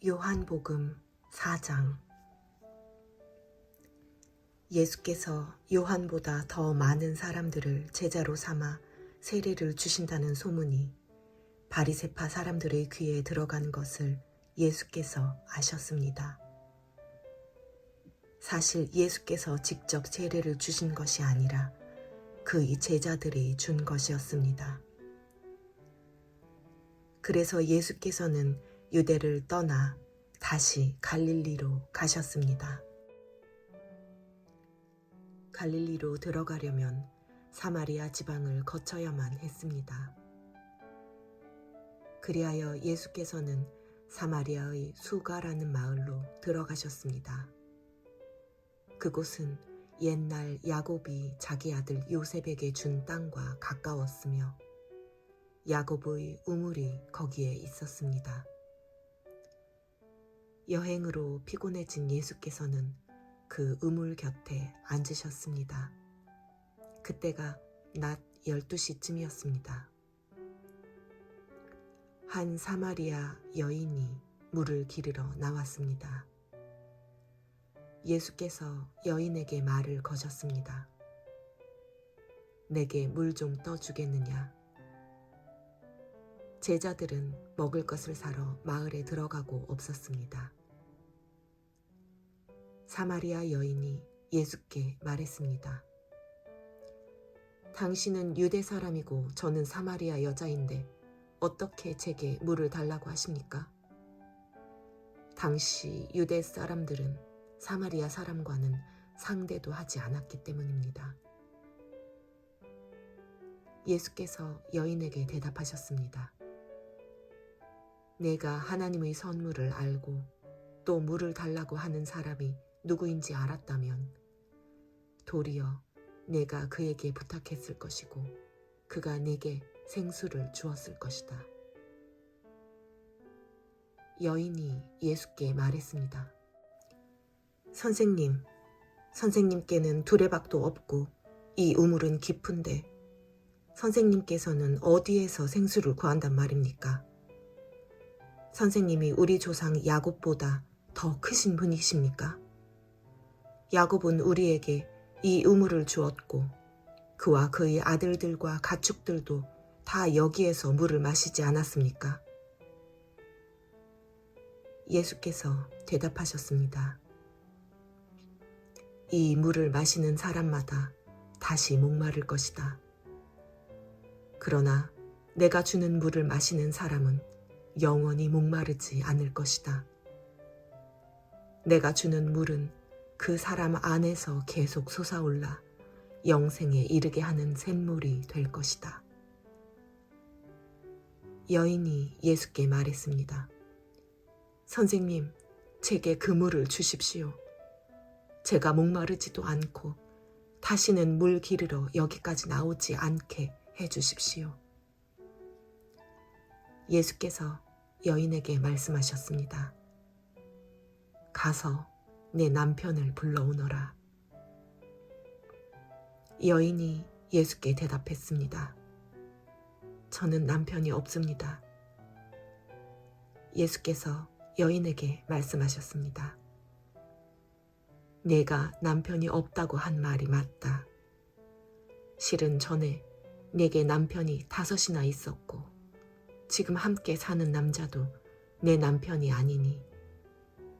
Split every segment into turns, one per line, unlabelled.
요한복음 4장. 예수께서 요한보다 더 많은 사람들을 제자로 삼아 세례를 주신다는 소문이 바리새파 사람들의 귀에 들어간 것을 예수께서 아셨습니다. 사실 예수께서 직접 세례를 주신 것이 아니라 그의 제자들이 준 것이었습니다. 그래서 예수께서는 유대를 떠나 다시 갈릴리로 가셨습니다. 갈릴리로 들어가려면 사마리아 지방을 거쳐야만 했습니다. 그리하여 예수께서는 사마리아의 수가라는 마을로 들어가셨습니다. 그곳은 옛날 야곱이 자기 아들 요셉에게 준 땅과 가까웠으며 야곱의 우물이 거기에 있었습니다. 여행으로 피곤해진 예수께서는 그 우물 곁에 앉으셨습니다. 그때가 낮 12시쯤이었습니다. 한 사마리아 여인이 물을 기르러 나왔습니다. 예수께서 여인에게 말을 거셨습니다. 내게 물 좀 떠주겠느냐? 제자들은 먹을 것을 사러 마을에 들어가고 없었습니다. 사마리아 여인이 예수께 말했습니다. 당신은 유대 사람이고 저는 사마리아 여자인데 어떻게 제게 물을 달라고 하십니까? 당시 유대 사람들은 사마리아 사람과는 상대도 하지 않았기 때문입니다. 예수께서 여인에게 대답하셨습니다. 내가 하나님의 선물을 알고 또 물을 달라고 하는 사람이 누구인지 알았다면 도리어 내가 그에게 부탁했을 것이고 그가 내게 생수를 주었을 것이다. 여인이 예수께 말했습니다. 선생님께는 두레박도 없고 이 우물은 깊은데 선생님께서는 어디에서 생수를 구한단 말입니까? 선생님이 우리 조상 야곱보다 더 크신 분이십니까? 야곱은 우리에게 이 우물을 주었고 그와 그의 아들들과 가축들도 다 여기에서 물을 마시지 않았습니까? 예수께서 대답하셨습니다. 이 물을 마시는 사람마다 다시 목마를 것이다. 그러나 내가 주는 물을 마시는 사람은 영원히 목마르지 않을 것이다. 내가 주는 물은 그 사람 안에서 계속 솟아올라 영생에 이르게 하는 샘물이 될 것이다. 여인이 예수께 말했습니다. 선생님, 제게 그 물을 주십시오. 제가 목마르지도 않고 다시는 물 기르러 여기까지 나오지 않게 해주십시오. 예수께서 여인에게 말씀하셨습니다. 가서 내 남편을 불러오너라. 여인이 예수께 대답했습니다. 저는 남편이 없습니다. 예수께서 여인에게 말씀하셨습니다. 내가 남편이 없다고 한 말이 맞다. 실은 전에 내게 남편이 5이나 있었고 지금 함께 사는 남자도 내 남편이 아니니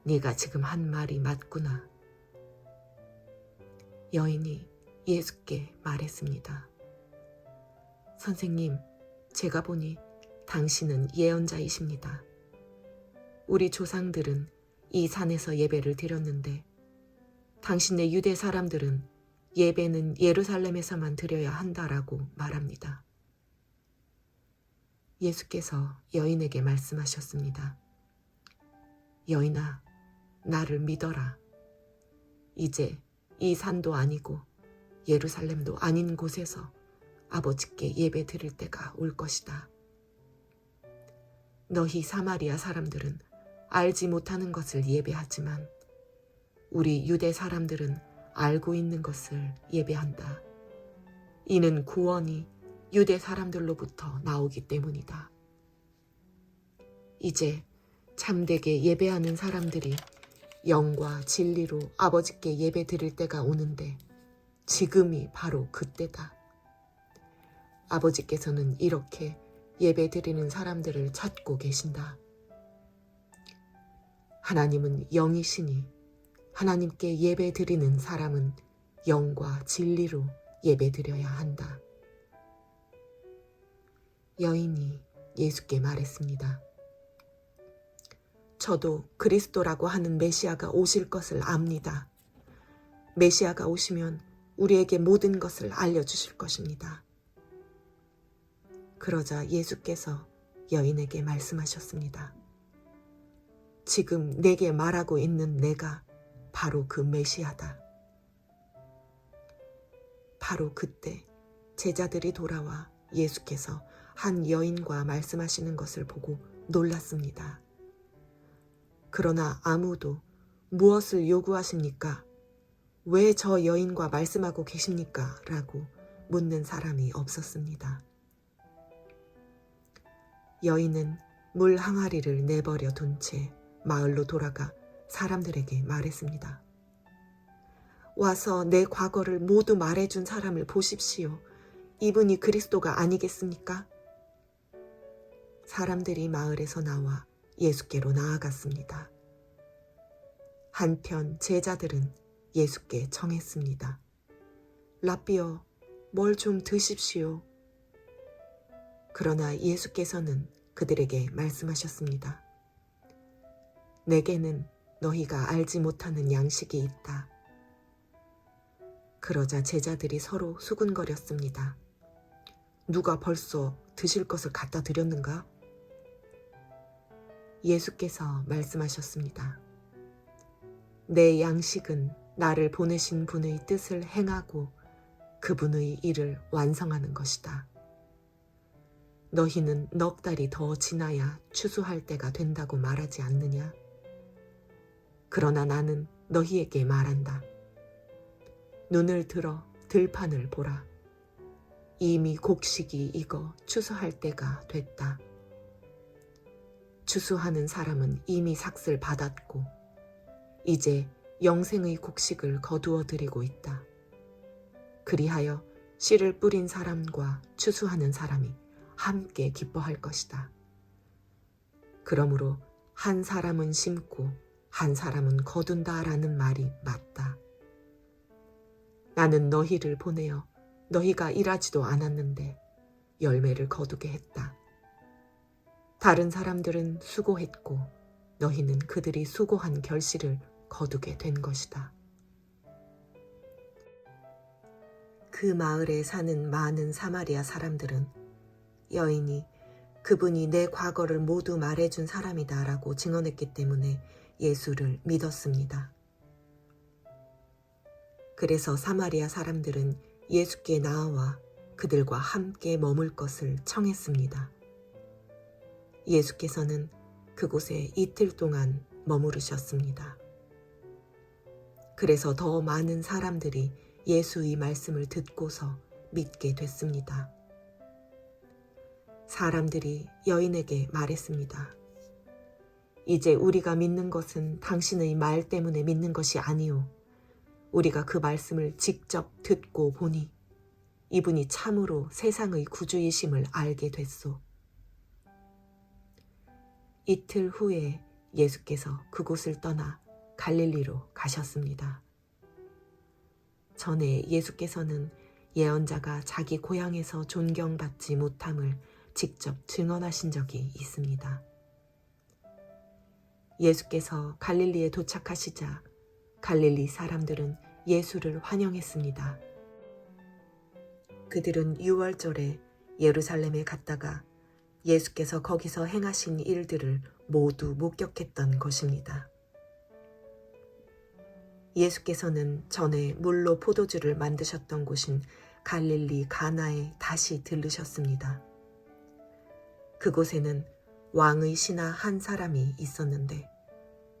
네가 지금 한 말이 맞구나. 여인이 예수께 말했습니다. 선생님, 제가 보니 당신은 예언자이십니다. 우리 조상들은 이 산에서 예배를 드렸는데 당신네 유대 사람들은 예배는 예루살렘에서만 드려야 한다라고 말합니다. 예수께서 여인에게 말씀하셨습니다. 여인아, 나를 믿어라. 이제 이 산도 아니고 예루살렘도 아닌 곳에서 아버지께 예배 드릴 때가 올 것이다. 너희 사마리아 사람들은 알지 못하는 것을 예배하지만 우리 유대 사람들은 알고 있는 것을 예배한다. 이는 구원이 유대 사람들로부터 나오기 때문이다. 이제 참되게 예배하는 사람들이 영과 진리로 아버지께 예배 드릴 때가 오는데 지금이 바로 그때다. 아버지께서는 이렇게 예배 드리는 사람들을 찾고 계신다. 하나님은 영이시니 하나님께 예배 드리는 사람은 영과 진리로 예배 드려야 한다. 여인이 예수께 말했습니다. 저도 그리스도라고 하는 메시아가 오실 것을 압니다. 메시아가 오시면 우리에게 모든 것을 알려주실 것입니다. 그러자 예수께서 여인에게 말씀하셨습니다. 지금 내게 말하고 있는 내가 바로 그 메시아다. 바로 그때 제자들이 돌아와 예수께서 한 여인과 말씀하시는 것을 보고 놀랐습니다. 그러나 아무도 무엇을 요구하십니까? 왜 저 여인과 말씀하고 계십니까? 라고 묻는 사람이 없었습니다. 여인은 물 항아리를 내버려 둔 채 마을로 돌아가 사람들에게 말했습니다. 와서 내 과거를 모두 말해준 사람을 보십시오. 이분이 그리스도가 아니겠습니까? 사람들이 마을에서 나와 예수께로 나아갔습니다. 한편 제자들은 예수께 청했습니다. 라삐어, 뭘 좀 드십시오. 그러나 예수께서는 그들에게 말씀하셨습니다. 내게는 너희가 알지 못하는 양식이 있다. 그러자 제자들이 서로 수군거렸습니다. 누가 벌써 드실 것을 갖다 드렸는가? 예수께서 말씀하셨습니다. 내 양식은 나를 보내신 분의 뜻을 행하고 그분의 일을 완성하는 것이다. 너희는 넉 달이 더 지나야 추수할 때가 된다고 말하지 않느냐? 그러나 나는 너희에게 말한다. 눈을 들어 들판을 보라. 이미 곡식이 익어 추수할 때가 됐다. 추수하는 사람은 이미 삭슬 받았고 이제 영생의 곡식을 거두어 드리고 있다. 그리하여 씨를 뿌린 사람과 추수하는 사람이 함께 기뻐할 것이다. 그러므로 한 사람은 심고 한 사람은 거둔다라는 말이 맞다. 나는 너희를 보내어 너희가 일하지도 않았는데 열매를 거두게 했다. 다른 사람들은 수고했고 너희는 그들이 수고한 결실을 거두게 된 것이다. 그 마을에 사는 많은 사마리아 사람들은 여인이 그분이 내 과거를 모두 말해준 사람이다라고 증언했기 때문에 예수를 믿었습니다. 그래서 사마리아 사람들은 예수께 나와 그들과 함께 머물 것을 청했습니다. 예수께서는 그곳에 이틀 동안 머무르셨습니다. 그래서 더 많은 사람들이 예수의 말씀을 듣고서 믿게 됐습니다. 사람들이 여인에게 말했습니다. 이제 우리가 믿는 것은 당신의 말 때문에 믿는 것이 아니오. 우리가 그 말씀을 직접 듣고 보니 이분이 참으로 세상의 구주이심을 알게 됐소. 이틀 후에 예수께서 그곳을 떠나 갈릴리로 가셨습니다. 전에 예수께서는 예언자가 자기 고향에서 존경받지 못함을 직접 증언하신 적이 있습니다. 예수께서 갈릴리에 도착하시자 갈릴리 사람들은 예수를 환영했습니다. 그들은 유월절에 예루살렘에 갔다가 예수께서 거기서 행하신 일들을 모두 목격했던 것입니다. 예수께서는 전에 물로 포도주를 만드셨던 곳인 갈릴리 가나에 다시 들르셨습니다. 그곳에는 왕의 신하 한 사람이 있었는데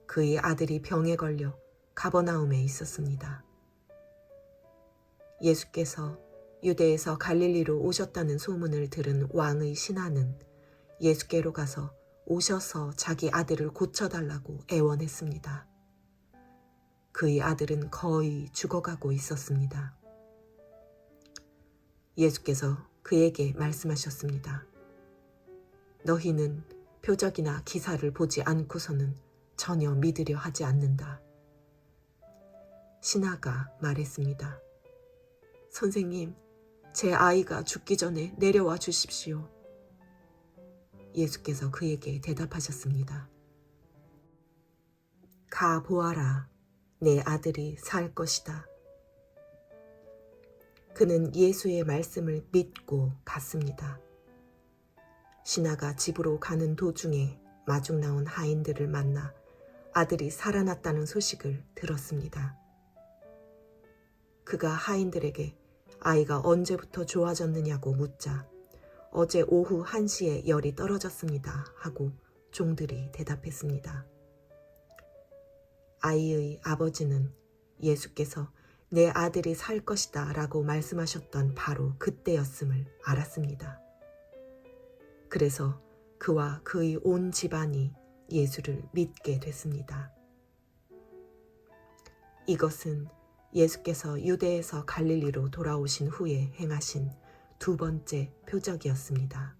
그의 아들이 병에 걸려 가버나움에 있었습니다. 예수께서 유대에서 갈릴리로 오셨다는 소문을 들은 왕의 신하는 예수께로 가서 오셔서 자기 아들을 고쳐달라고 애원했습니다. 그의 아들은 거의 죽어가고 있었습니다. 예수께서 그에게 말씀하셨습니다. 너희는 표적이나 기사를 보지 않고서는 전혀 믿으려 하지 않는다. 신하가 말했습니다. 선생님, 제 아이가 죽기 전에 내려와 주십시오. 예수께서 그에게 대답하셨습니다. 가 보아라, 내 아들이 살 것이다. 그는 예수의 말씀을 믿고 갔습니다. 신하가 집으로 가는 도중에 마중 나온 하인들을 만나 아들이 살아났다는 소식을 들었습니다. 그가 하인들에게 아이가 언제부터 좋아졌느냐고 묻자 어제 오후 1시에 열이 떨어졌습니다 하고 종들이 대답했습니다. 아이의 아버지는 예수께서 내 아들이 살 것이다 라고 말씀하셨던 바로 그때였음을 알았습니다. 그래서 그와 그의 온 집안이 예수를 믿게 됐습니다. 이것은 예수께서 유대에서 갈릴리로 돌아오신 후에 행하신 두 번째 표적이었습니다.